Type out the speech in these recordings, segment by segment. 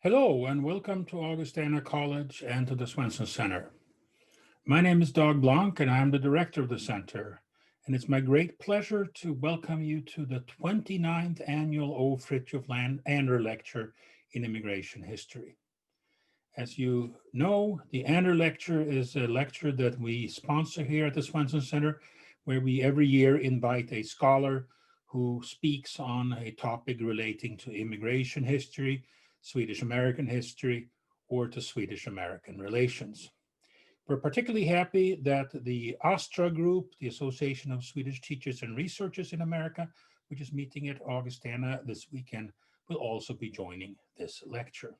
Hello and welcome to Augustana College and to the Swenson Center. My name is Dag Blanc and I'm the director of the center. And it's my great pleasure to welcome you to the 29th annual O. Fritiof Ander Lecture in Immigration History. As you know, the Ander Lecture is a lecture that we sponsor here at the Swenson Center, where we every year invite a scholar who speaks on a topic relating to immigration history, Swedish-American history, or to Swedish-American relations. We're particularly happy that the ASTRA group, the Association of Swedish Teachers and Researchers in America, which is meeting at Augustana this weekend, will also be joining this lecture.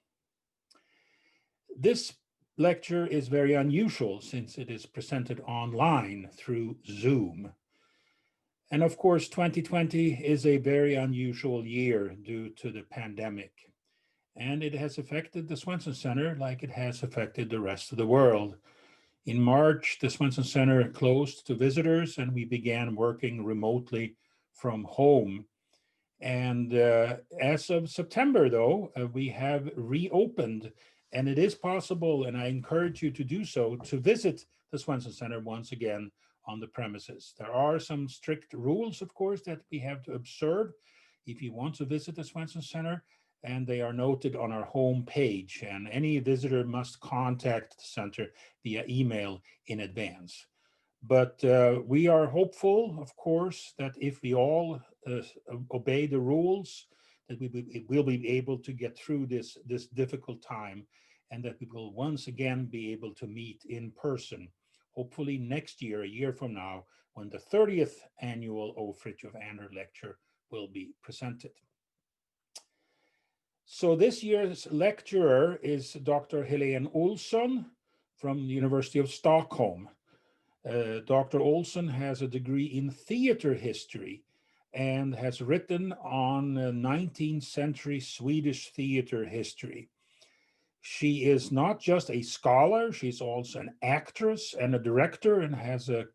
This lecture is very unusual since it is presented online through Zoom. And of course, 2020 is a very unusual year due to the pandemic. And it has affected the Swenson Center like it has affected the rest of the world. In March, the Swenson Center closed to visitors and we began working remotely from home. And as of September, though, we have reopened, and it is possible, and I encourage you to do so, to visit the Swenson Center once again on the premises. There are some strict rules, of course, that we have to observe if you want to visit the Swenson Center, and they are noted on our home page, and any visitor must contact the center via email in advance. But we are hopeful, of course, that if we all obey the rules, that we will be able to get through this difficult time, and that we will once again be able to meet in person, hopefully next year, a year from now, when the 30th annual O. Fritiof Ander Lecture will be presented. So this year's lecturer is Dr. Hélène Ohlsson from the University of Stockholm. Dr. Ohlsson has a degree in theater history and has written on 19th century Swedish theater history. She is not just a scholar, she's also an actress and a director and has a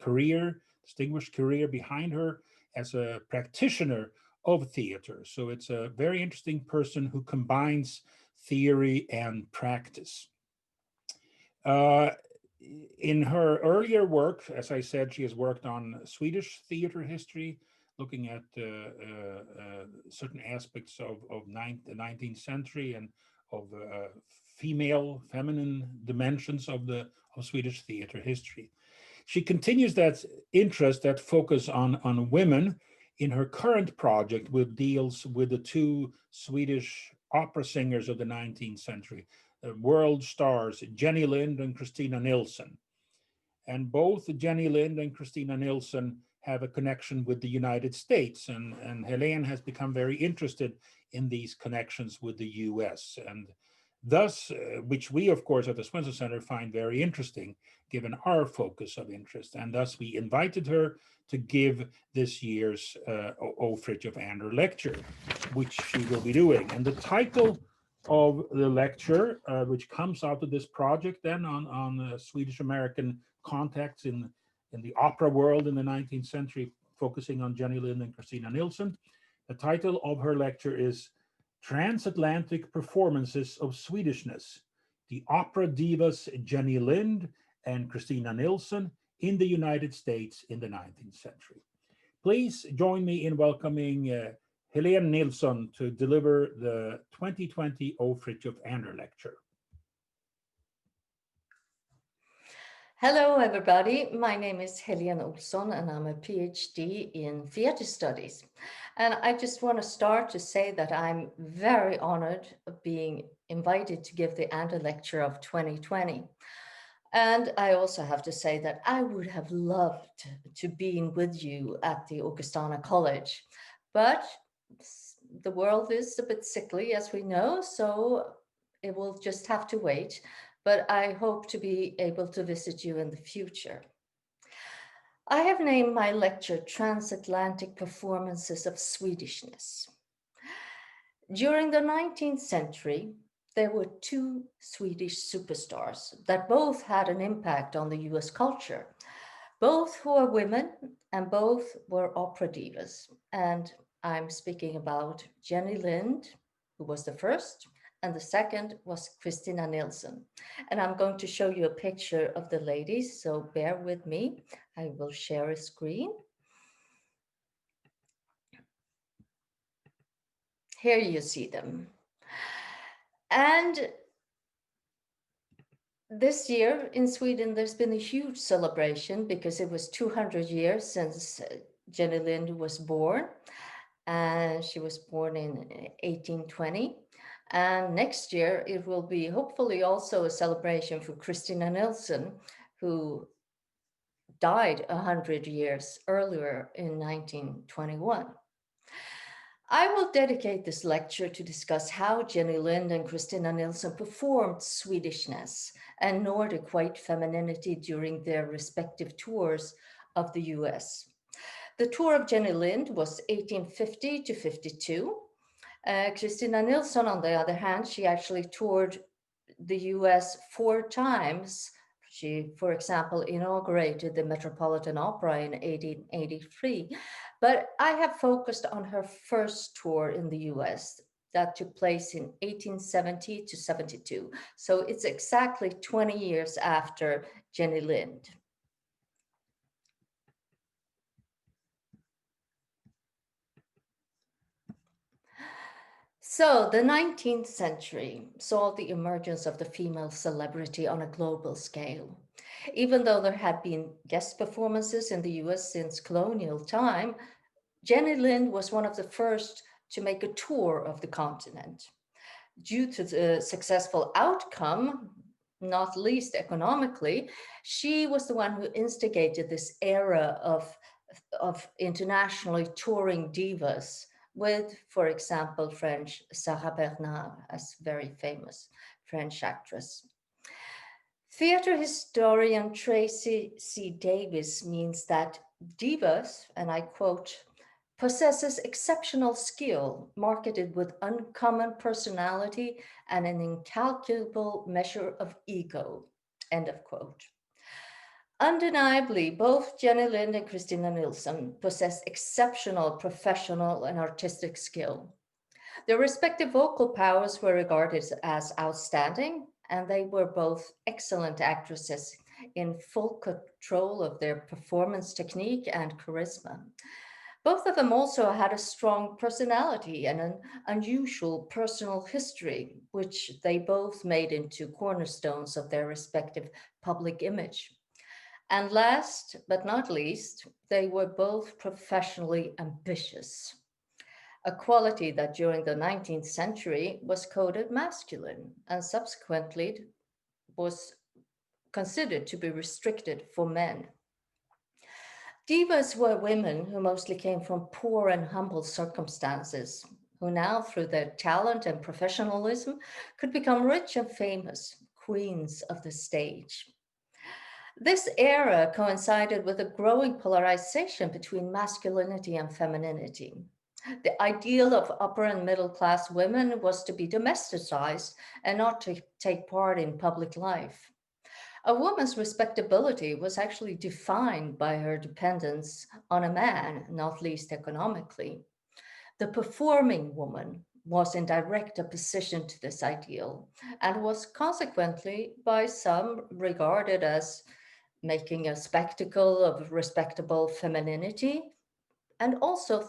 distinguished career behind her as a practitioner of theater. So it's a very interesting person who combines theory and practice. In her earlier work, as I said, she has worked on Swedish theater history, looking at certain aspects of the 19th century and of feminine dimensions of Swedish theater history. She continues that interest, that focus on women in her current project, which deals with the two Swedish opera singers of the 19th century, world stars, Jenny Lind and Christina Nilsson. And both Jenny Lind and Christina Nilsson have a connection with the United States, and Hélène has become very interested in these connections with the US, and thus, which we, of course, at the Swenson Center find very interesting, given our focus of interest, and thus we invited her to give this year's O. Fritiof Ander Lecture, which she will be doing. And the title of the lecture, which comes out of this project then on Swedish-American contacts in the opera world in the 19th century, focusing on Jenny Lind and Christina Nilsson. The title of her lecture is Transatlantic Performances of Swedishness, the opera divas Jenny Lind and Christina Nilsson in the United States in the 19th century. Please join me in welcoming Hélène Nilsson to deliver the 2020 O. Fritiof Ander Lecture. Hello, everybody. My name is Hélène Ohlsson, and I'm a Ph.D. in theater studies. And I just want to start to say that I'm very honored of being invited to give the Ander Lecture of 2020. And I also have to say that I would have loved to be with you at the Augustana College, but the world is a bit sickly, as we know, so it will just have to wait. But I hope to be able to visit you in the future. I have named my lecture Transatlantic Performances of Swedishness. During the 19th century, there were two Swedish superstars that both had an impact on the US culture, both who are women and both were opera divas. And I'm speaking about Jenny Lind, who was the first, and the second was Christina Nilsson. And I'm going to show you a picture of the ladies, so bear with me. I will share a screen. Here you see them. And this year in Sweden, there's been a huge celebration because it was 200 years since Jenny Lind was born. And she was born in 1820. And next year, it will be hopefully also a celebration for Christina Nilsson, who died 100 years earlier in 1921. I will dedicate this lecture to discuss how Jenny Lind and Christina Nilsson performed Swedishness and Nordic white femininity during their respective tours of the US. The tour of Jenny Lind was 1850 to 52. Christina Nilsson, on the other hand, she actually toured the US 4 times. She, for example, inaugurated the Metropolitan Opera in 1883. But I have focused on her first tour in the US that took place in 1870 to 72. So it's exactly 20 years after Jenny Lind. So the 19th century saw the emergence of the female celebrity on a global scale. Even though there had been guest performances in the US since colonial time, Jenny Lind was one of the first to make a tour of the continent. Due to the successful outcome, not least economically, she was the one who instigated this era of internationally touring divas with, for example, French Sarah Bernard as very famous French actress. Theater historian Tracy C. Davis means that divas, and I quote, possesses exceptional skill, marketed with uncommon personality and an incalculable measure of ego, end of quote. Undeniably, both Jenny Lind and Christina Nilsson possess exceptional professional and artistic skill. Their respective vocal powers were regarded as outstanding, and they were both excellent actresses in full control of their performance technique and charisma. Both of them also had a strong personality and an unusual personal history, which they both made into cornerstones of their respective public image. And last but not least, they were both professionally ambitious, a quality that during the 19th century was coded masculine and subsequently was considered to be restricted for men. Divas were women who mostly came from poor and humble circumstances, who now, through their talent and professionalism, could become rich and famous, queens of the stage. This era coincided with a growing polarization between masculinity and femininity. The ideal of upper and middle class women was to be domesticized and not to take part in public life. A woman's respectability was actually defined by her dependence on a man, not least economically. The performing woman was in direct opposition to this ideal and was consequently by some regarded as making a spectacle of respectable femininity and also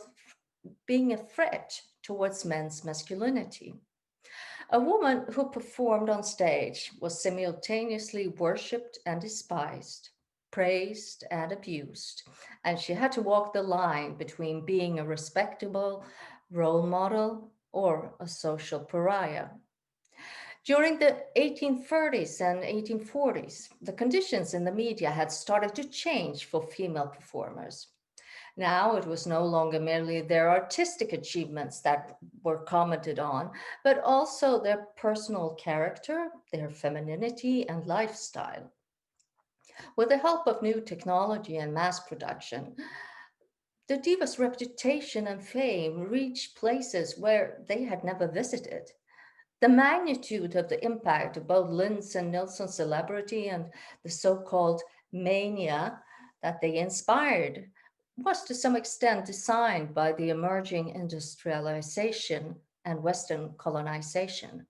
being a threat towards men's masculinity. A woman who performed on stage was simultaneously worshipped and despised, praised and abused, and she had to walk the line between being a respectable role model or a social pariah. During the 1830s and 1840s, the conditions in the media had started to change for female performers. Now it was no longer merely their artistic achievements that were commented on, but also their personal character, their femininity, and lifestyle. With the help of new technology and mass production, the divas' reputation and fame reached places where they had never visited. The magnitude of the impact of both Lind's and Nilsson's celebrity and the so-called mania that they inspired was to some extent designed by the emerging industrialization and Western colonization.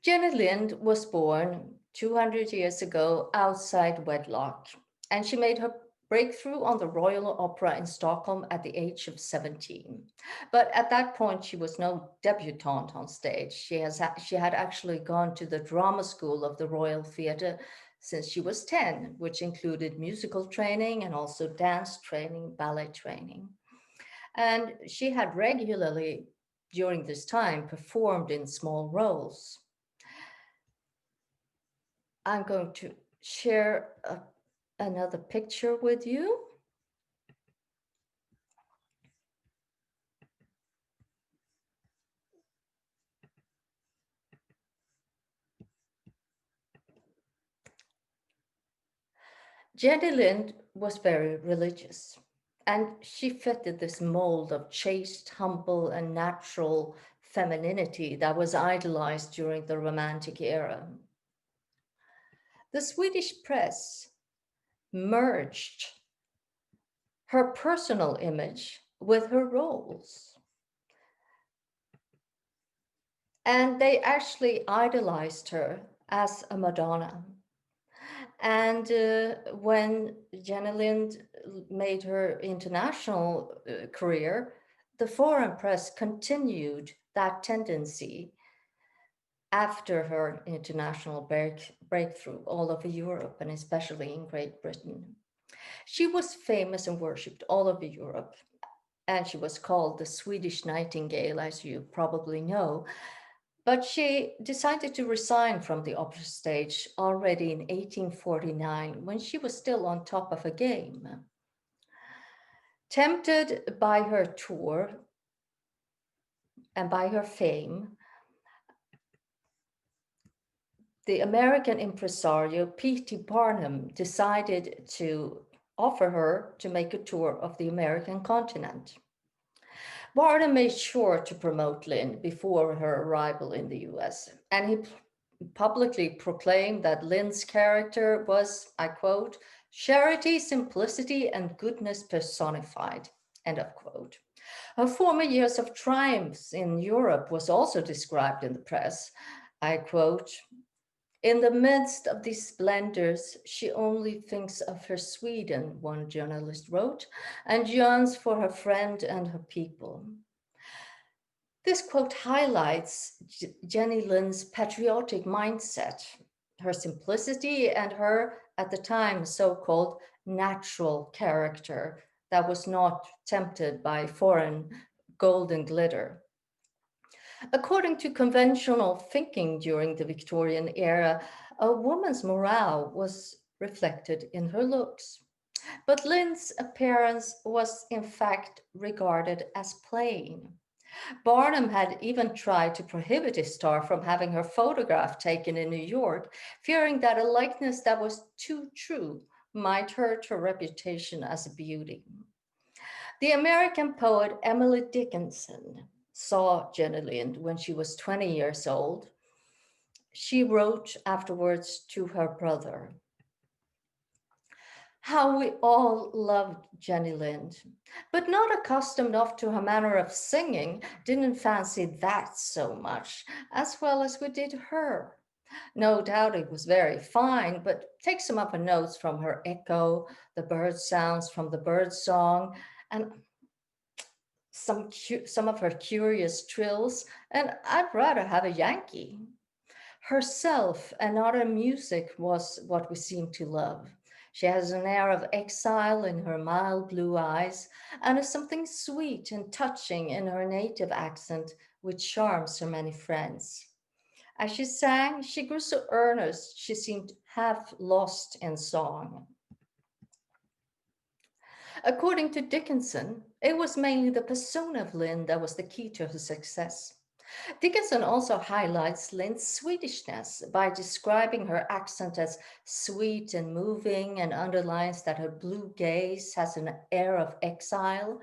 Jenny Lind was born 200 years ago outside wedlock, and she made her breakthrough on the Royal Opera in Stockholm at the age of 17. But at that point, she was no debutante on stage. She had actually gone to the drama school of the Royal Theatre since she was 10, which included musical training and also dance training, ballet training. And she had regularly, during this time, performed in small roles. I'm going to share another picture with you. Jenny Lind was very religious, and she fitted this mold of chaste, humble, and natural femininity that was idolized during the Romantic era. The Swedish press merged her personal image with her roles. And they actually idolized her as a Madonna. And when Jenny Lind made her international career, the foreign press continued that tendency after her international breakthrough all over Europe and especially in Great Britain. She was famous and worshipped all over Europe, and she was called the Swedish Nightingale, as you probably know. But she decided to resign from the opera stage already in 1849 when she was still on top of her game. Tempted by her tour and by her fame, the American impresario P.T. Barnum decided to offer her to make a tour of the American continent. Barnum made sure to promote Lind before her arrival in the US, and he publicly proclaimed that Lind's character was, I quote, charity, simplicity, and goodness personified, end of quote. Her former years of triumphs in Europe was also described in the press. I quote, in the midst of these splendors, she only thinks of her Sweden, one journalist wrote, and yearns for her friend and her people. This quote highlights Jenny Lind's patriotic mindset, her simplicity, and her, at the time, so-called natural character that was not tempted by foreign gold and glitter. According to conventional thinking during the Victorian era, a woman's morale was reflected in her looks. But Lind's appearance was in fact regarded as plain. Barnum had even tried to prohibit his star from having her photograph taken in New York, fearing that a likeness that was too true might hurt her reputation as a beauty. The American poet Emily Dickinson saw Jenny Lind when she was 20 years old. She wrote afterwards to her brother, how we all loved Jenny Lind, but not accustomed enough to her manner of singing, didn't fancy that so much, as well as we did her. No doubt it was very fine, but take some of her notes from her echo, the bird sounds from the bird song, and some of her curious trills, and I'd rather have a Yankee. Herself and not her music was what we seem to love. She has an air of exile in her mild blue eyes, and is something sweet and touching in her native accent, which charms her many friends. As she sang, she grew so earnest, she seemed half lost in song. According to Dickinson, it was mainly the persona of Lind that was the key to her success. Dickinson also highlights Lind's Swedishness by describing her accent as sweet and moving, and underlines that her blue gaze has an air of exile.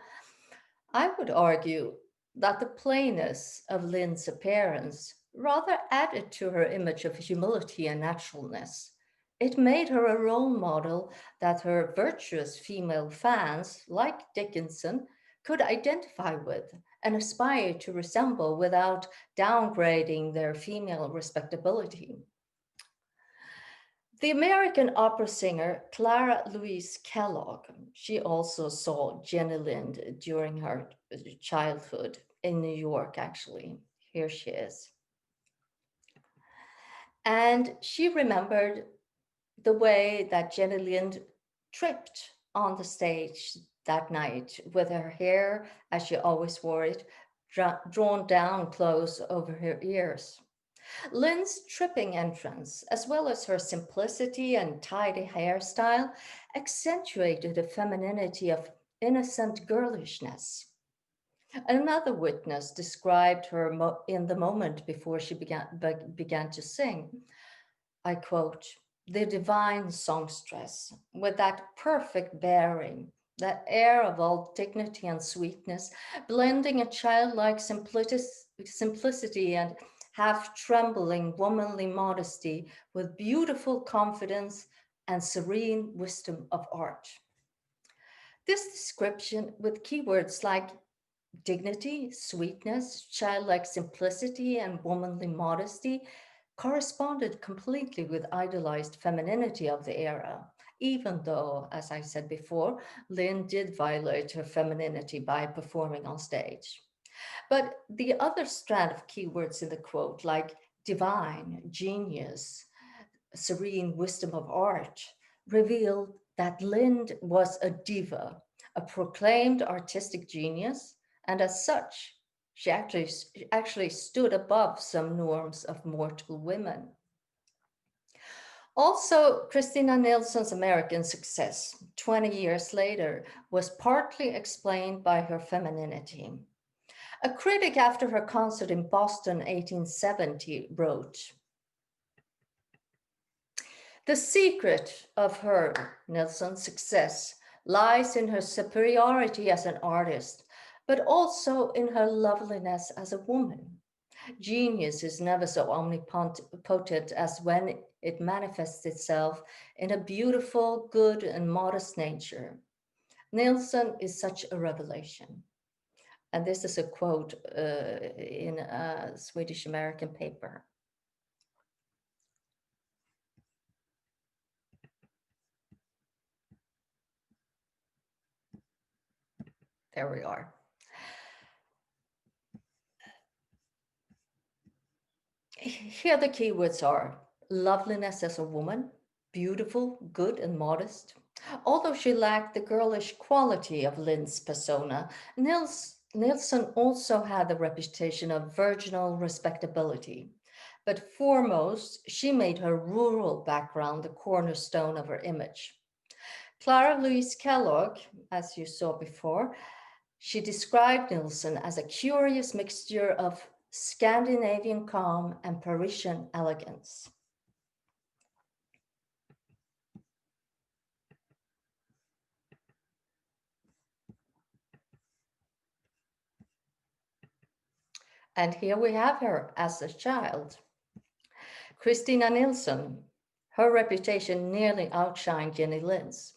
I would argue that the plainness of Lind's appearance rather added to her image of humility and naturalness. It made her a role model that her virtuous female fans, like Dickinson, could identify with and aspire to resemble without downgrading their female respectability. The American opera singer Clara Louise Kellogg, she also saw Jenny Lind during her childhood in New York, actually. Here she is. And she remembered the way that Jenny Lind tripped on the stage that night with her hair, as she always wore it, drawn down close over her ears. Lind's tripping entrance, as well as her simplicity and tidy hairstyle, accentuated the femininity of innocent girlishness. Another witness described her in the moment before she began to sing. I quote, "The divine songstress, with that perfect bearing, that air of all dignity and sweetness, blending a childlike simplicity and half trembling womanly modesty with beautiful confidence and serene wisdom of art." This description, with keywords like dignity, sweetness, childlike simplicity, and womanly modesty, corresponded completely with idealized femininity of the era, even though, as I said before, Lynn did violate her femininity by performing on stage. But the other strand of keywords in the quote, like divine, genius, serene wisdom of art, revealed that Lind was a diva, a proclaimed artistic genius, and as such, she actually stood above some norms of mortal women. Also, Christina Nilsson's American success 20 years later was partly explained by her femininity. A critic after her concert in Boston 1870 wrote, "The secret of her, Nilsson's success, lies in her superiority as an artist, but also in her loveliness as a woman. Genius is never so omnipotent as when it manifests itself in a beautiful, good, and modest nature. Nilsson is such a revelation." And this is a quote in a Swedish American paper. There we are. Here the keywords are loveliness as a woman, beautiful, good, and modest. Although she lacked the girlish quality of Lind's persona, Nilsson also had the reputation of virginal respectability. But foremost, she made her rural background the cornerstone of her image. Clara Louise Kellogg, as you saw before, she described Nilsson as a curious mixture of Scandinavian calm and Parisian elegance. And here we have her as a child. Christina Nilsson, her reputation nearly outshined Jenny Lind's.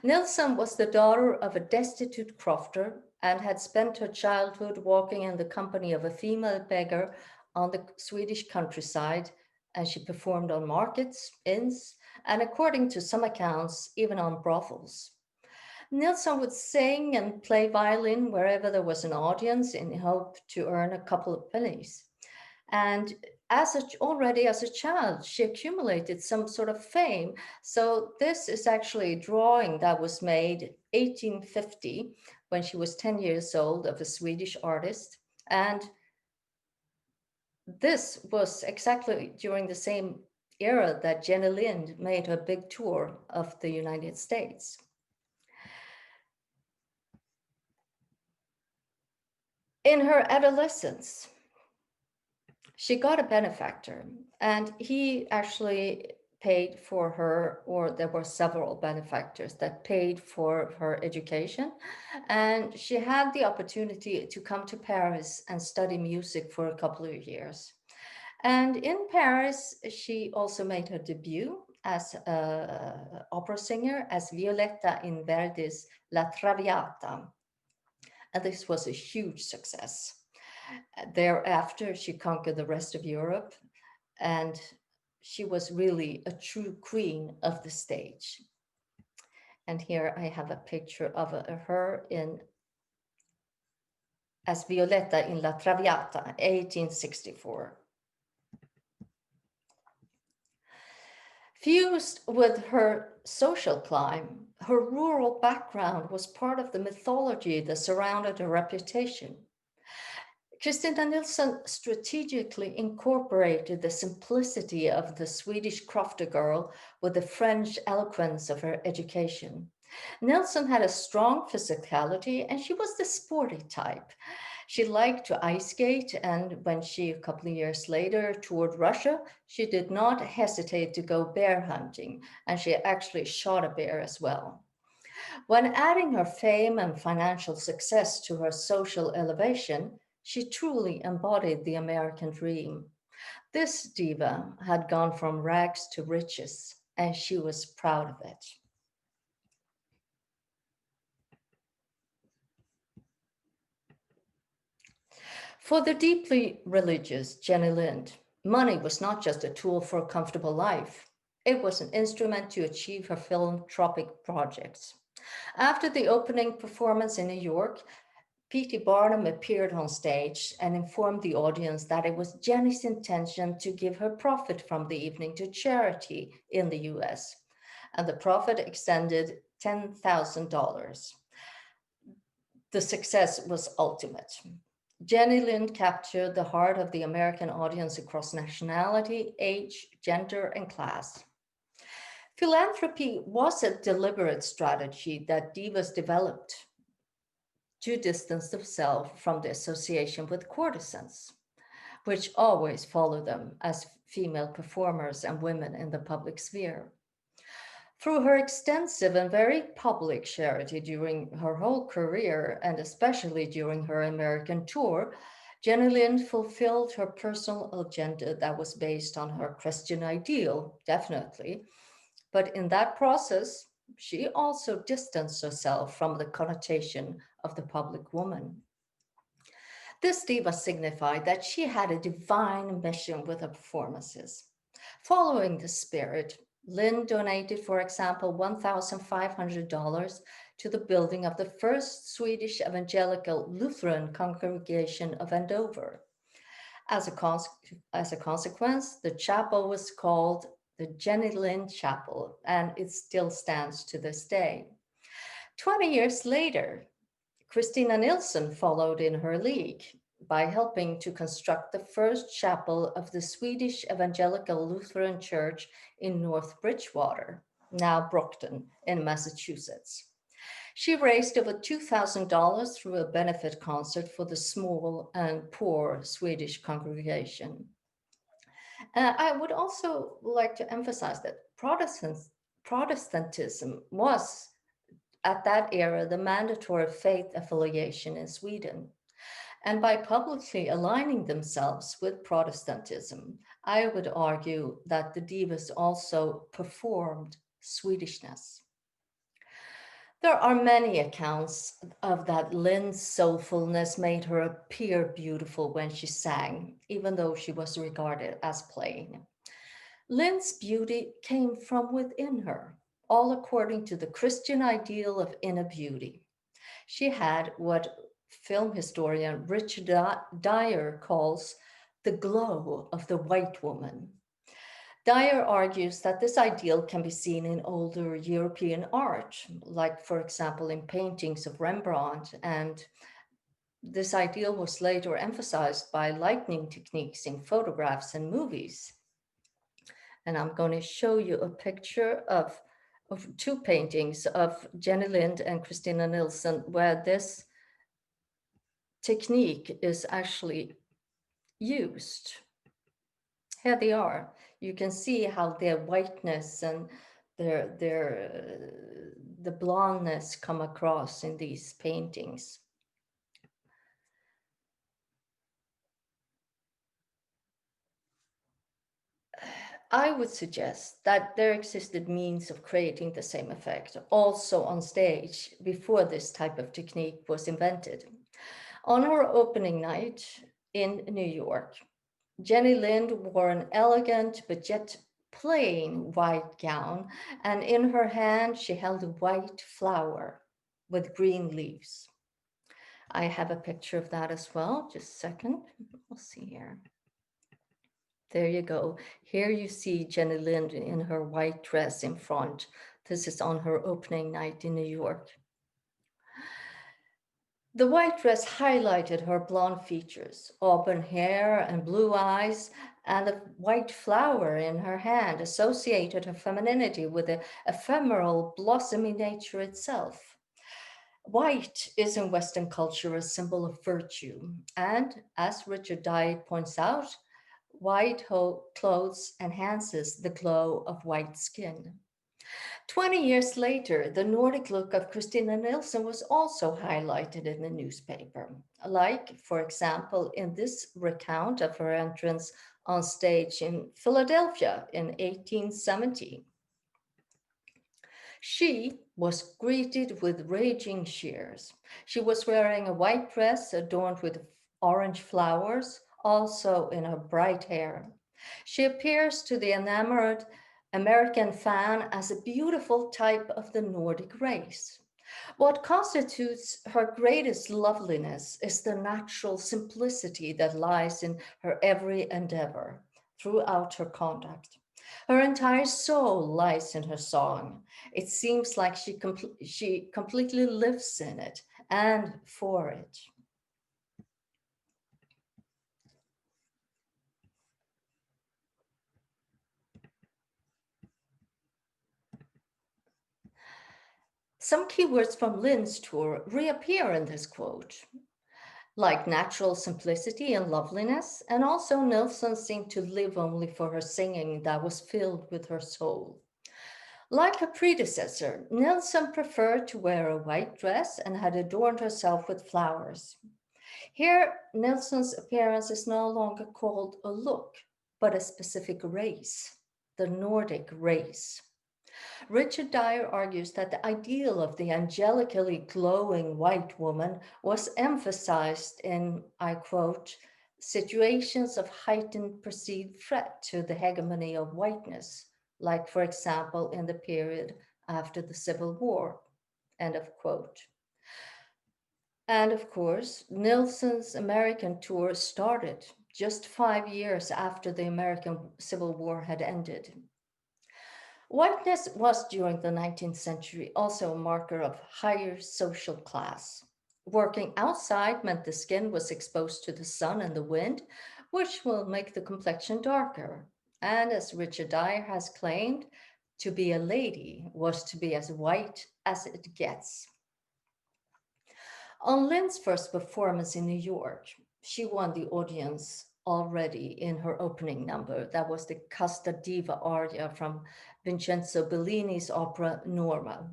Nilsson was the daughter of a destitute crofter and had spent her childhood walking in the company of a female beggar on the Swedish countryside, and she performed on markets, inns, and according to some accounts, even on brothels. Nilsson would sing and play violin wherever there was an audience in hope to earn a couple of pennies. And already as a child, she accumulated some sort of fame. So this is actually a drawing that was made 1850 when she was 10 years old of a Swedish artist. And this was exactly during the same era that Jenny Lind made her big tour of the United States. In her adolescence, she got a benefactor, and he actually paid for her, or there were several benefactors that paid for her education. And she had the opportunity to come to Paris and study music for a couple of years. And in Paris, she also made her debut as an opera singer as Violetta in Verdi's La Traviata. and this was a huge success. Thereafter, she conquered the rest of Europe, and she was really a true queen of the stage. And here I have a picture of her as Violetta in La Traviata, 1864. Fused with her social climb, her rural background was part of the mythology that surrounded her reputation. Christina Nilsson strategically incorporated the simplicity of the Swedish crofter girl with the French eloquence of her education. Nilsson had a strong physicality and she was the sporty type. She liked to ice skate, and when she, a couple of years later, toured Russia, she did not hesitate to go bear hunting, and she actually shot a bear as well. When adding her fame and financial success to her social elevation, she truly embodied the American dream. This diva had gone from rags to riches, and she was proud of it. For the deeply religious Jenny Lind, money was not just a tool for a comfortable life. It was an instrument to achieve her philanthropic projects. After the opening performance in New York, P.T. Barnum appeared on stage and informed the audience that it was Jenny's intention to give her profit from the evening to charity in the US, and the profit extended $10,000. The success was ultimate. Jenny Lind captured the heart of the American audience across nationality, age, gender, and class. Philanthropy was a deliberate strategy that divas developed to distance themselves from the association with courtesans, which always follow them as female performers and women in the public sphere. Through her extensive and very public charity during her whole career, and especially during her American tour, Jenny Lind fulfilled her personal agenda that was based on her Christian ideal, definitely. But in that process, she also distanced herself from the connotation of the public woman. This diva signified that she had a divine mission with her performances. Following the spirit, Lynn donated, for example, $1,500 to the building of the first Swedish evangelical Lutheran congregation of Andover. As a consequence, the chapel was called the Jenny Lind Chapel, and it still stands to this day. 20 years later, Christina Nilsson followed in her league by helping to construct the first chapel of the Swedish Evangelical Lutheran Church in North Bridgewater, now Brockton, in Massachusetts. She raised over $2,000 through a benefit concert for the small and poor Swedish congregation. I would also like to emphasize that Protestantism was, at that era, the mandatory faith affiliation in Sweden. And by publicly aligning themselves with Protestantism, I would argue that the divas also performed Swedishness. There are many accounts of that Lind's soulfulness made her appear beautiful when she sang, even though she was regarded as plain. Lind's beauty came from within her, all according to the Christian ideal of inner beauty. She had what film historian Richard Dyer calls the glow of the white woman. Dyer argues that this ideal can be seen in older European art, like, for example, in paintings of Rembrandt, and this ideal was later emphasized by lighting techniques in photographs and movies. And I'm going to show you a picture of two paintings of Jenny Lind and Christina Nilsson, where this technique is actually used. Here they are. You can see how their whiteness and the blondness come across in these paintings. I would suggest that there existed means of creating the same effect also on stage before this type of technique was invented. On her opening night in New York, Jenny Lind wore an elegant but yet plain white gown, and in her hand she held a white flower with green leaves. I have a picture of that as well. Just a second. We'll see here. There you go. Here you see Jenny Lind in her white dress in front. This is on her opening night in New York. The white dress highlighted her blonde features, auburn hair and blue eyes, and a white flower in her hand associated her femininity with the ephemeral, blossomy nature itself. White is in Western culture a symbol of virtue, and as Richard Dye points out, white clothes enhances the glow of white skin. 20 years later, the Nordic look of Christina Nilsson was also highlighted in the newspaper, like, for example, in this recount of her entrance on stage in Philadelphia in 1870. She was greeted with raging cheers. She was wearing a white dress adorned with orange flowers, also in her bright hair. She appears to the enamored American fan as a beautiful type of the Nordic race. What constitutes her greatest loveliness is the natural simplicity that lies in her every endeavor throughout her conduct. Her entire soul lies in her song. It seems like she completely lives in it and for it. Some keywords from Lind's tour reappear in this quote, like natural simplicity and loveliness, and also Nilsson seemed to live only for her singing that was filled with her soul. Like her predecessor, Nilsson preferred to wear a white dress and had adorned herself with flowers. Here, Nilsson's appearance is no longer called a look, but a specific race, the Nordic race. Richard Dyer argues that the ideal of the angelically glowing white woman was emphasized in, I quote, situations of heightened perceived threat to the hegemony of whiteness, like, for example, in the period after the Civil War, end of quote. And of course, Nilsson's American tour started just 5 years after the American Civil War had ended. Whiteness was during the 19th century also a marker of higher social class. Working outside meant the skin was exposed to the sun and the wind, which will make the complexion darker. And as Richard Dyer has claimed, to be a lady was to be as white as it gets. On Lynn's first performance in New York, she won the audience already in her opening number. That was the Casta Diva aria from Vincenzo Bellini's opera Norma.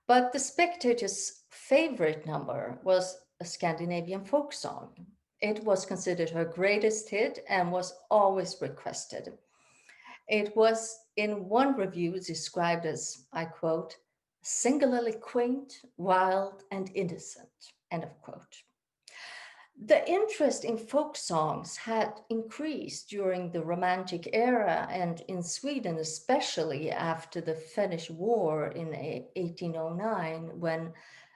But the spectators' favorite number was a Scandinavian folk song. It was considered her greatest hit and was always requested. It was in one review described as, I quote, singularly quaint, wild, and innocent, end of quote. The interest in folk songs had increased during the Romantic era and in Sweden, especially after the Finnish War in 1809, when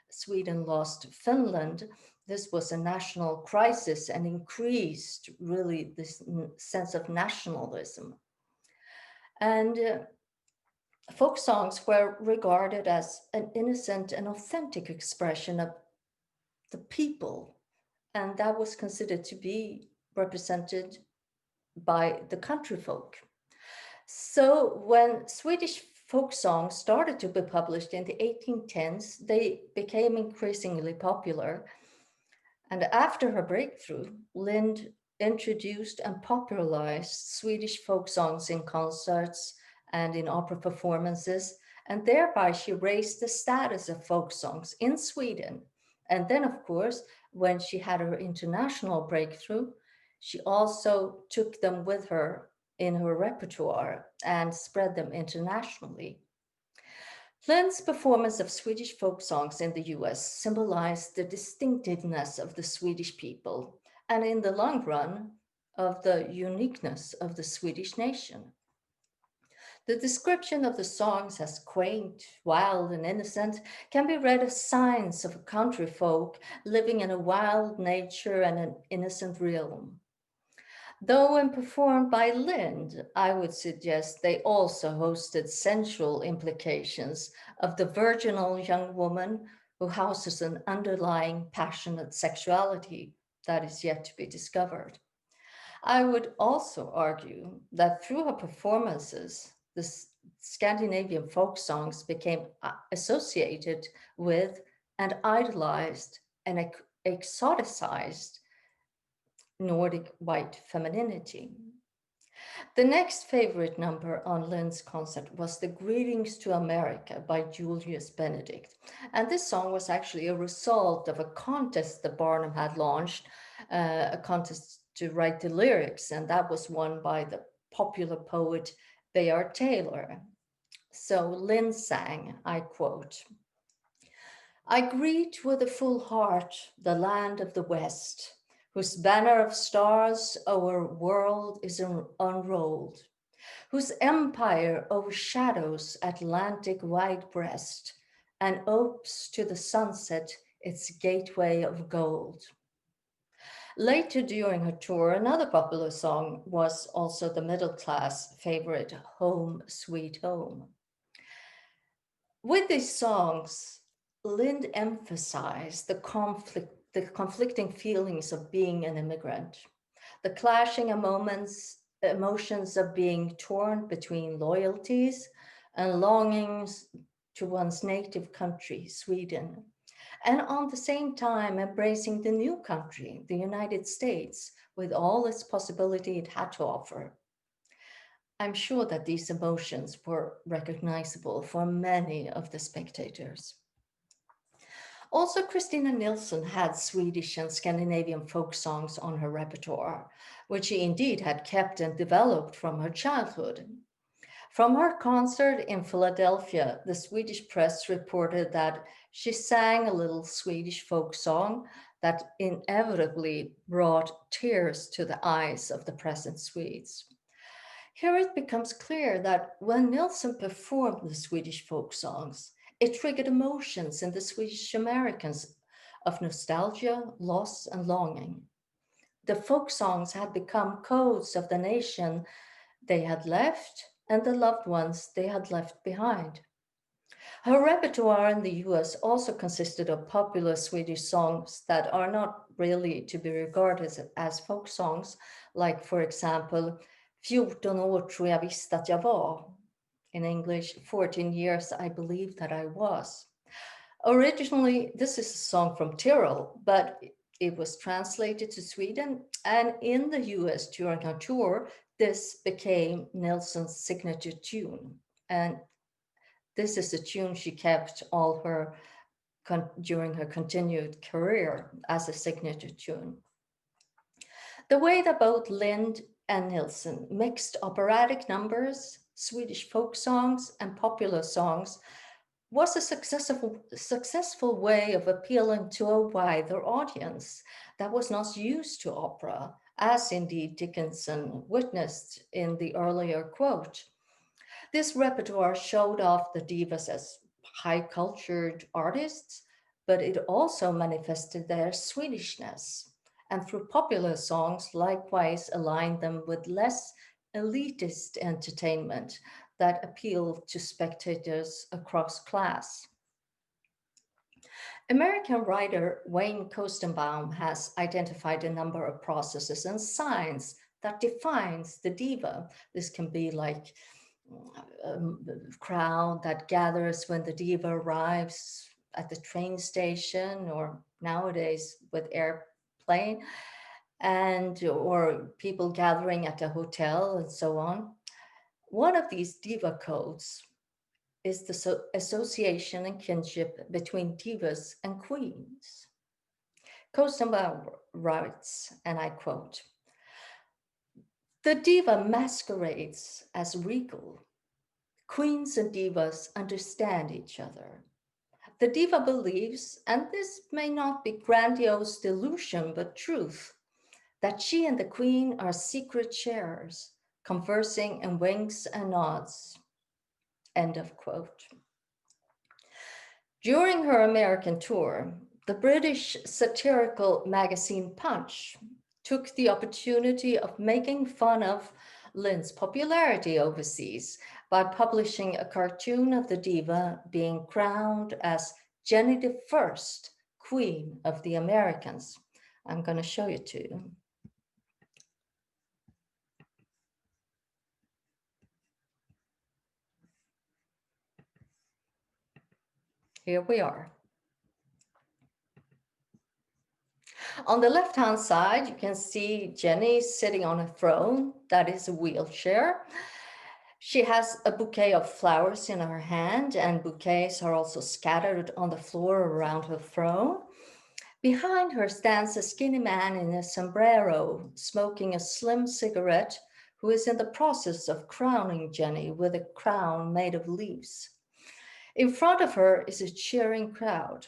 Sweden lost Finland. This was a national crisis and increased really this sense of nationalism. And folk songs were regarded as an innocent and authentic expression of the people, and that was considered to be represented by the country folk. So when Swedish folk songs started to be published in the 1810s, they became increasingly popular. And after her breakthrough, Lind introduced and popularized Swedish folk songs in concerts and in opera performances, and thereby she raised the status of folk songs in Sweden. And then, of course, when she had her international breakthrough, she also took them with her in her repertoire and spread them internationally. Lynn's performance of Swedish folk songs in the US symbolized the distinctiveness of the Swedish people and, in the long run, of the uniqueness of the Swedish nation. The description of the songs as quaint, wild, and innocent can be read as signs of a country folk living in a wild nature and an innocent realm. Though when performed by Lind, I would suggest they also hosted sensual implications of the virginal young woman who houses an underlying passionate sexuality that is yet to be discovered. I would also argue that through her performances, the Scandinavian folk songs became associated with and idolized and exoticized Nordic white femininity. The next favorite number on Lynn's concert was the Greetings to America by Julius Benedict. And this song was actually a result of a contest that Barnum had launched, a contest to write the lyrics, and that was won by the popular poet Bayard Taylor. So Lynn sang, I quote, I greet with a full heart the land of the West, whose banner of stars our world is unrolled, whose empire overshadows Atlantic wide breast and opes to the sunset its gateway of gold. Later during her tour, another popular song was also the middle class favorite, Home Sweet Home. With these songs, Lind emphasized the conflicting feelings of being an immigrant, the clashing emotions of being torn between loyalties and longings to one's native country, Sweden, and on the same time embracing the new country, the United States, with all its possibility it had to offer. I'm sure that these emotions were recognizable for many of the spectators. Also, Christina Nilsson had Swedish and Scandinavian folk songs on her repertoire, which she indeed had kept and developed from her childhood. From her concert in Philadelphia, the Swedish press reported that she sang a little Swedish folk song that inevitably brought tears to the eyes of the present Swedes. Here it becomes clear that when Nilsson performed the Swedish folk songs, it triggered emotions in the Swedish Americans of nostalgia, loss, and longing. The folk songs had become codes of the nation they had left and the loved ones they had left behind. Her repertoire in the US also consisted of popular Swedish songs that are not really to be regarded as folk songs, like, for example, 14 år tror jag visst att jag var. In English, 14 years I believed that I was. Originally, this is a song from Tyrol, but it was translated to Sweden, and in the US during her tour, this became Nilsson's signature tune. And this is a tune she kept all her during her continued career as a signature tune. The way that both Lind and Nilsson mixed operatic numbers, Swedish folk songs, and popular songs was a successful way of appealing to a wider audience that was not used to opera, as indeed Dickinson witnessed in the earlier quote. This repertoire showed off the divas as high-cultured artists, but it also manifested their Swedishness, and through popular songs likewise aligned them with less elitist entertainment that appealed to spectators across class. American writer Wayne Koestenbaum has identified a number of processes and signs that defines the diva. This can be like a crowd that gathers when the diva arrives at the train station, or nowadays with airplane, and or people gathering at a hotel and so on. One of these diva codes is the association and kinship between divas and queens. Koestenbaum writes, and I quote, "The diva masquerades as regal, Queens and divas understand each other. The diva believes, and this may not be grandiose delusion but truth, that she and the queen are secret sharers, conversing in winks and nods. End of quote. During her American tour, the British satirical magazine Punch took the opportunity of making fun of Lynn's popularity overseas by publishing a cartoon of the diva being crowned as Jenny the First, Queen of the Americans. I'm going to show you to you. Here we are. On the left-hand side, you can see Jenny sitting on a throne. That is a wheelchair. She has a bouquet of flowers in her hand, and bouquets are also scattered on the floor around her throne. Behind her stands a skinny man in a sombrero, smoking a slim cigarette, who is in the process of crowning Jenny with a crown made of leaves. In front of her is a cheering crowd.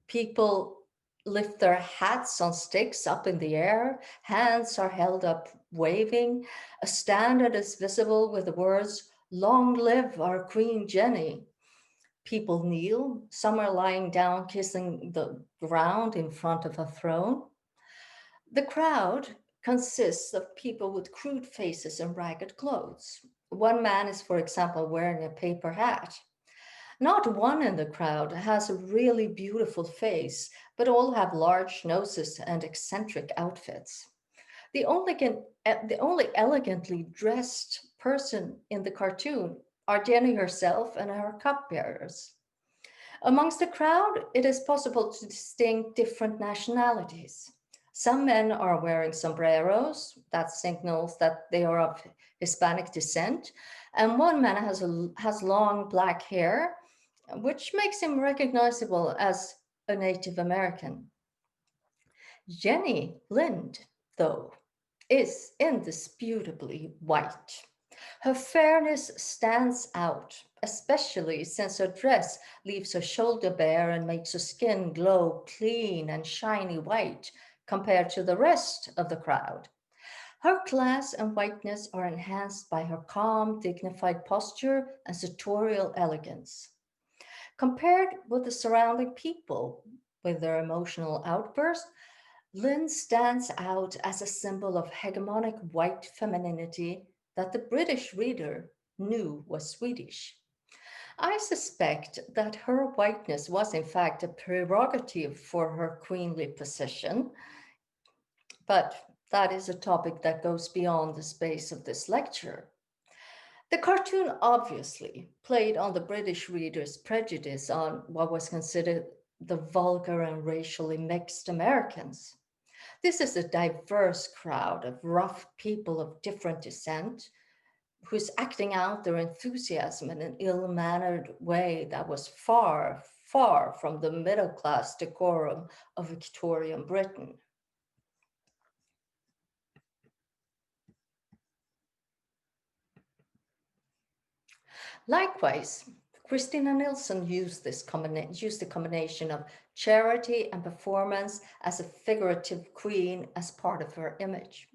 People lift their hats on sticks up in the air. Hands are held up waving. A standard is visible with the words, "Long live our Queen Jenny." People kneel. Some are lying down, kissing the ground in front of a throne. The crowd consists of people with crude faces and ragged clothes. One man is, for example, wearing a paper hat. Not one in the crowd has a really beautiful face, but all have large noses and eccentric outfits. The only elegantly dressed person in the cartoon are Jenny herself and her cupbearers. Amongst the crowd, it is possible to distinguish different nationalities. Some men are wearing sombreros, that signals that they are of Hispanic descent, and one man has long black hair, which makes him recognizable as a Native American. Jenny Lind, though, is indisputably white. Her fairness stands out, especially since her dress leaves her shoulder bare and makes her skin glow clean and shiny white compared to the rest of the crowd. Her class and whiteness are enhanced by her calm, dignified posture and sartorial elegance. Compared with the surrounding people, with their emotional outbursts, Lynn stands out as a symbol of hegemonic white femininity that the British reader knew was Swedish. I suspect that her whiteness was in fact a prerogative for her queenly position, but that is a topic that goes beyond the space of this lecture. The cartoon obviously played on the British reader's prejudice on what was considered the vulgar and racially mixed Americans. This is a diverse crowd of rough people of different descent who's acting out their enthusiasm in an ill-mannered way that was far, far from the middle-class decorum of Victorian Britain. Likewise, Christina Nilsson used the combination of charity and performance as a figurative queen as part of her image.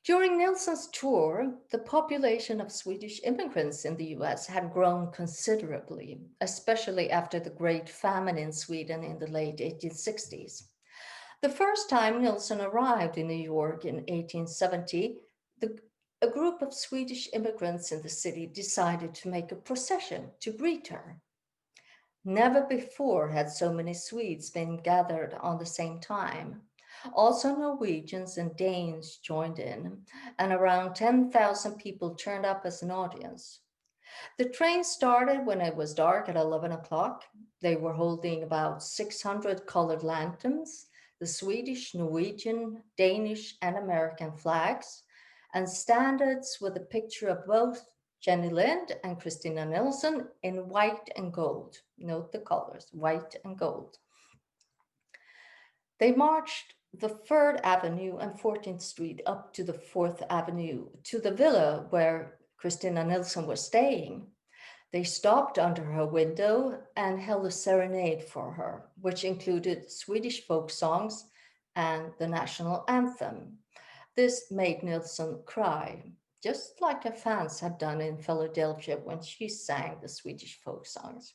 During Nilsson's tour, the population of Swedish immigrants in the US had grown considerably, especially after the Great Famine in Sweden in the late 1860s. The first time Nilsson arrived in New York in 1870, a group of Swedish immigrants in the city decided to make a procession to greet her. Never before had so many Swedes been gathered on the same time. Also, Norwegians and Danes joined in, and around 10,000 people turned up as an audience. The train started when it was dark at 11 o'clock. They were holding about 600 colored lanterns, the Swedish, Norwegian, Danish, and American flags, and standards with a picture of both Jenny Lind and Christina Nilsson in white and gold. Note the colors, white and gold. They marched the 3rd Avenue and 14th Street up to the 4th Avenue to the villa where Christina Nilsson was staying. They stopped under her window and held a serenade for her, which included Swedish folk songs and the national anthem. This made Nilsson cry, just like her fans had done in Philadelphia when she sang the Swedish folk songs.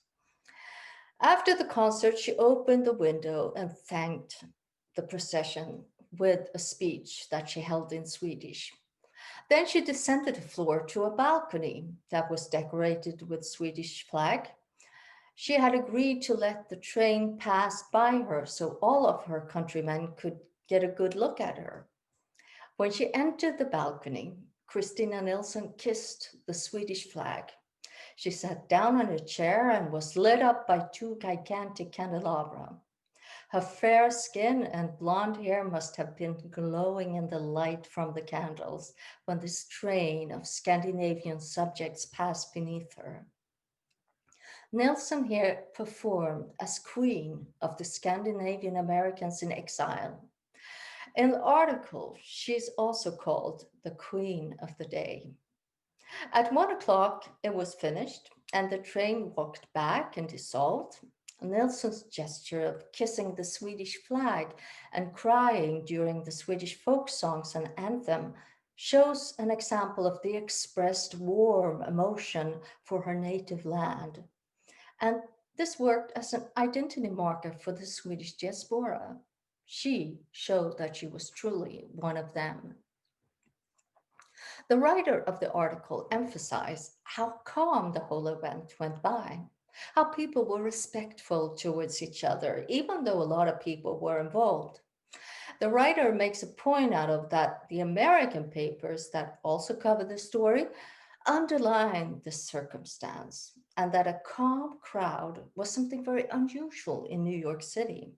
After the concert, she opened the window and thanked the procession with a speech that she held in Swedish. Then she descended the floor to a balcony that was decorated with Swedish flag. She had agreed to let the train pass by her so all of her countrymen could get a good look at her. When she entered the balcony, Christina Nilsson kissed the Swedish flag. She sat down on a chair and was lit up by two gigantic candelabra. Her fair skin and blonde hair must have been glowing in the light from the candles when this train of Scandinavian subjects passed beneath her. Nilsson here performed as queen of the Scandinavian Americans in exile. In the article, she's also called the Queen of the Day. At 1 o'clock, it was finished, and the train walked back and dissolved. Nilsson's gesture of kissing the Swedish flag and crying during the Swedish folk songs and anthem shows an example of the expressed warm emotion for her native land. And this worked as an identity marker for the Swedish diaspora. She showed that she was truly one of them. The writer of the article emphasized how calm the whole event went by, how people were respectful towards each other, even though a lot of people were involved. The writer makes a point out of that the American papers that also cover the story underline the circumstance and that a calm crowd was something very unusual in New York City.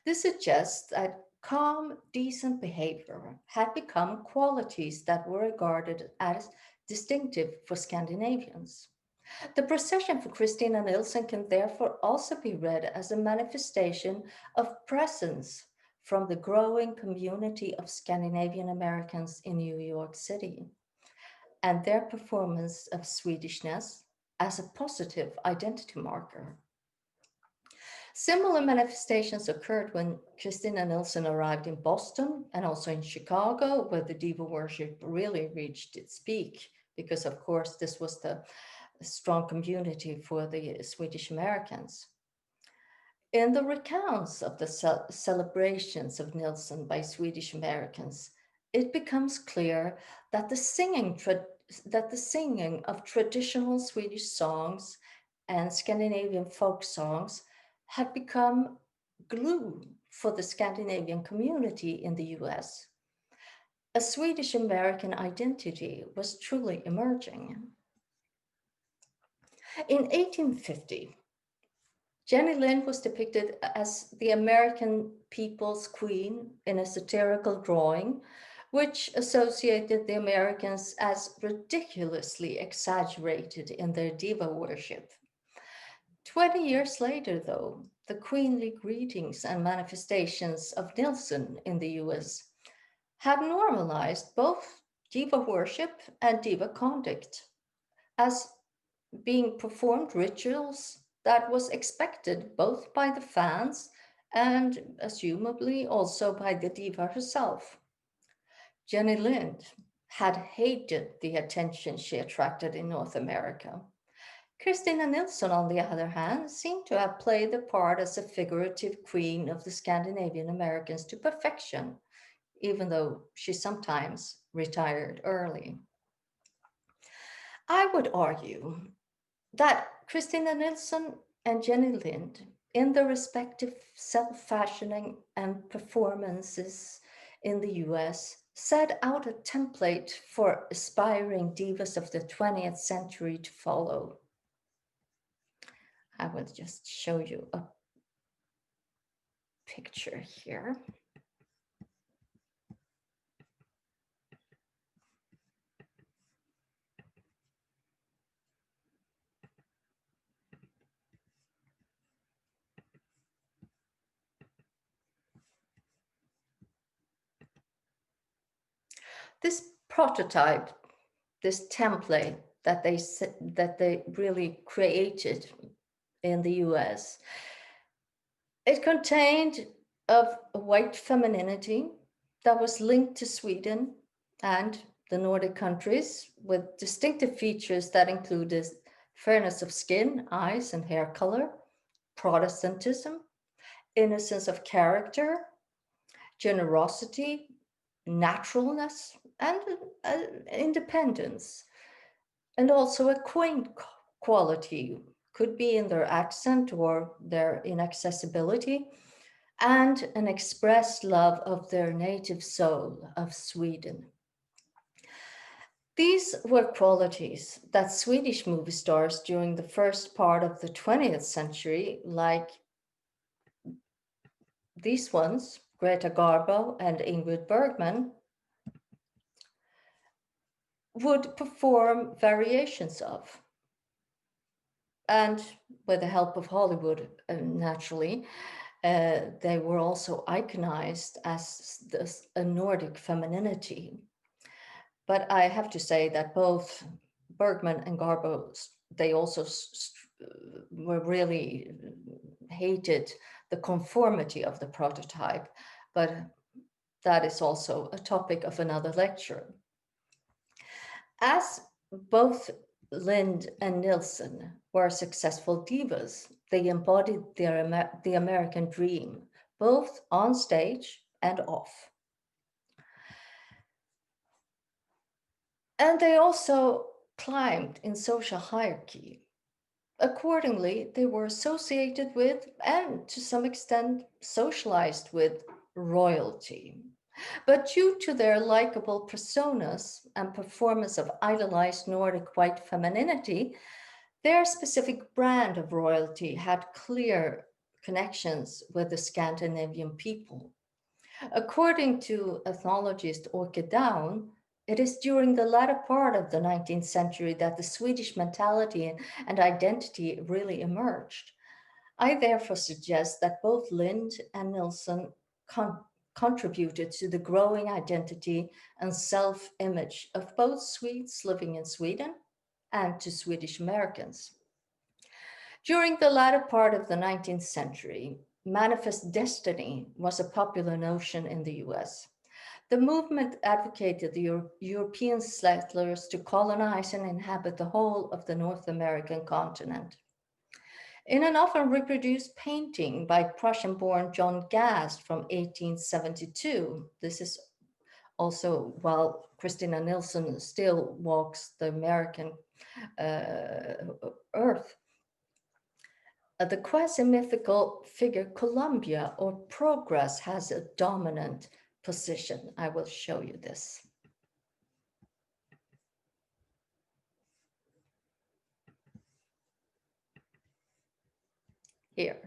This suggests that calm, decent behavior had become qualities that were regarded as distinctive for Scandinavians. The procession for Christina Nilsson can therefore also be read as a manifestation of presence from the growing community of Scandinavian Americans in New York City and their performance of Swedishness as a positive identity marker. Similar manifestations occurred when Christina Nilsson arrived in Boston and also in Chicago, where the Diva worship really reached its peak, because of course this was the strong community for the Swedish Americans. In the recounts of the celebrations of Nilsson by Swedish Americans, it becomes clear that the singing of traditional Swedish songs and Scandinavian folk songs had become glue for the Scandinavian community in the US. A Swedish American identity was truly emerging. In 1850, Jenny Lind was depicted as the American people's queen in a satirical drawing, which associated the Americans as ridiculously exaggerated in their diva worship. 20 years later, though, the queenly greetings and manifestations of Nilsson in the US have normalized both diva worship and diva conduct as being performed rituals that was expected both by the fans and assumably also by the diva herself. Jenny Lind had hated the attention she attracted in North America. Christina Nilsson, on the other hand, seemed to have played the part as a figurative queen of the Scandinavian Americans to perfection, even though she sometimes retired early. I would argue that Christina Nilsson and Jenny Lind, in their respective self-fashioning and performances in the US, set out a template for aspiring divas of the 20th century to follow. I will just show you a picture here. This prototype this template that they really created in the US. It contained of a white femininity that was linked to Sweden and the Nordic countries with distinctive features that included fairness of skin, eyes, and hair color, Protestantism, innocence of character, generosity, naturalness, and independence, and also a quaint quality, could be in their accent or their inaccessibility, and an expressed love of their native soul of Sweden. These were qualities that Swedish movie stars during the first part of the 20th century, like these ones, Greta Garbo and Ingrid Bergman, would perform variations of. And with the help of Hollywood, naturally, they were also iconized as a Nordic femininity. But I have to say that both Bergman and Garbo, they also were really hated the conformity of the prototype, but that is also a topic of another lecture. As both Lind and Nilsson were successful divas, they embodied the American dream, both on stage and off. And they also climbed in social hierarchy. Accordingly, they were associated with, and to some extent socialized with, royalty. But due to their likable personas and performance of idolized Nordic white femininity, their specific brand of royalty had clear connections with the Scandinavian people. According to ethnologist Åke Down, it is during the latter part of the 19th century that the Swedish mentality and identity really emerged. I therefore suggest that both Lind and Nilsson contributed to the growing identity and self-image of both Swedes living in Sweden and to Swedish Americans. During the latter part of the 19th century, manifest destiny was a popular notion in the US. The movement advocated the European settlers to colonize and inhabit the whole of the North American continent. In an often reproduced painting by Prussian-born John Gast from 1872, this is also while Christina Nilsson still walks the American earth. The quasi-mythical figure Columbia or Progress has a dominant position. I will show you this. Here.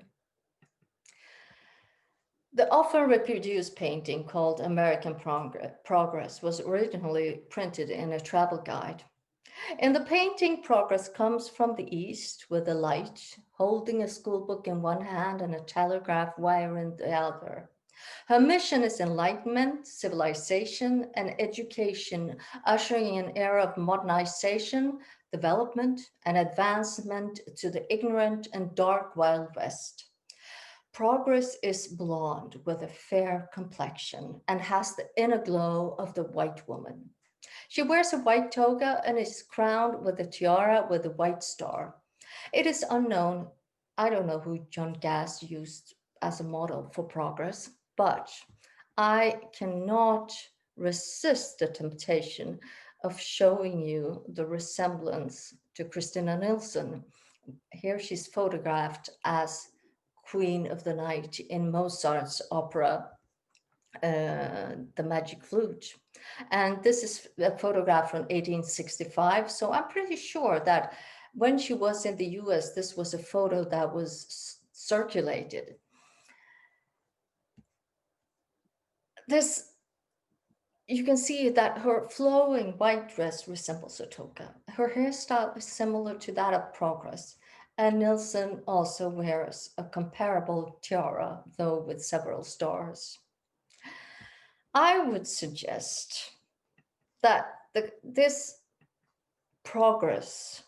The often reproduced painting called American Progress was originally printed in a travel guide. In the painting, Progress comes from the east with a light, holding a school book in one hand and a telegraph wire in the other. Her mission is enlightenment, civilization, and education, ushering in an era of modernization, development, and advancement to the ignorant and dark Wild West. Progress is blonde with a fair complexion and has the inner glow of the white woman. She wears a white toga and is crowned with a tiara with a white star. It is unknown, I don't know who John Gast used as a model for Progress, but I cannot resist the temptation of showing you the resemblance to Christina Nilsson. Here she's photographed as Queen of the Night in Mozart's opera, The Magic Flute. And this is a photograph from 1865. So I'm pretty sure that when she was in the US, this was a photo that was circulated. You can see that her flowing white dress resembles a toga. Her hairstyle is similar to that of Progress. And Nilsson also wears a comparable tiara, though with several stars. I would suggest that this Progress,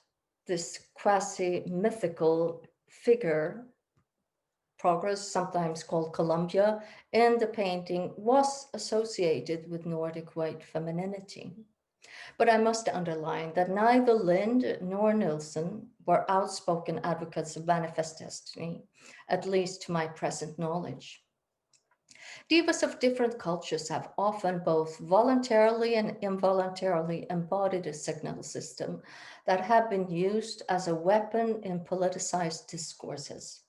this quasi-mythical figure, Progress, sometimes called Columbia, in the painting was associated with Nordic white femininity. But I must underline that neither Lind nor Nilsson were outspoken advocates of manifest destiny, at least to my present knowledge. Divas of different cultures have often both voluntarily and involuntarily embodied a signal system that have been used as a weapon in politicized discourses.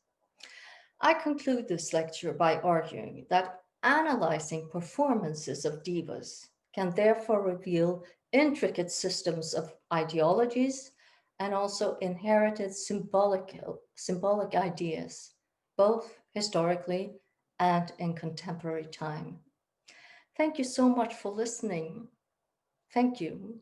I conclude this lecture by arguing that analyzing performances of divas can therefore reveal intricate systems of ideologies and also inherited symbolic ideas, both historically and in contemporary time. Thank you so much for listening. Thank you.